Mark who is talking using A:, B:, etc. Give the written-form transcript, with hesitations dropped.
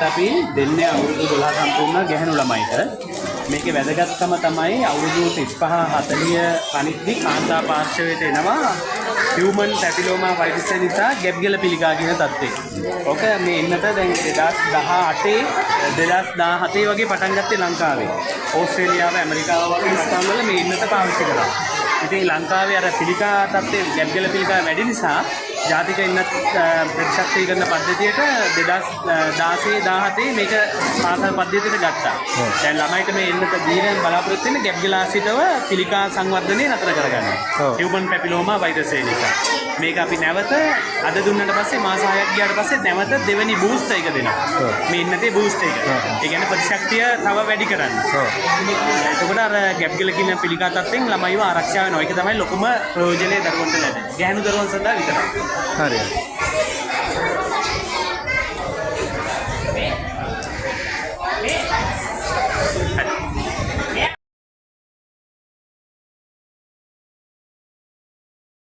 A: එතකොට අපි දෙන්නේ අවුරුදු 12 සම්පූර්ණ ගැහණු ළමයිට. මේකේ වැදගත්කම තමයි අවුරුදු 35 40 අනිත්දි කාන්තා පාර්ශවයට එනවා human papilloma virus නිසා ගැබ්ගල පිළිකා කියන තත්ත්වය. ඔක මේ එන්නත දැන් 2017 වගේ පටන් ගත්තේ ලංකාවේ. ඕස්ට්‍රේලියාව ඇමරිකාව වගේ රටවල මේ එන්නත පාවිච්චි කරා. ඉතින් ලංකාවේ අර පිළිකා තත්ත්වයේ ගැබ්ගල පිළිකා වැඩි නිසා ජාතික එන්නත් ප්‍රතිශක්තිකරණ පද්ධතියට 2016 17 මේක පාසල් පද්ධතියට ගත්තා. දැන් ළමයිට මේ එන්නත දීලා බලාපොරොත්තු වෙන ගැබ්ගල ආශ්‍රිතව පිළිකා සංවර්ධනය නතර කරගන්නවා. human papilloma virus නිසා. මේක අපි නැවත අද දුන්නට පස්සේ මාස 6ක් ගියාට පස්සේ නැවත දෙවෙනි බූස්ටර් එක දෙනවා. මේ ඉන්නතේ බූස්ටර් එක. ඒ කියන්නේ ප්‍රතිශක්තිය තව වැඩි කරන්න. එතකොට අර ගැබ්ගල කියන පිළිකා තත්ත්වෙන් ළමයිව ආරක්ෂා වෙනවා. ඒක තමයි ලොකුම ප්‍රයෝජනය දරුවන්ට ලැබෙන්නේ. ගැහණු දරුවන් සඳහා විතරයි.
B: හරියට.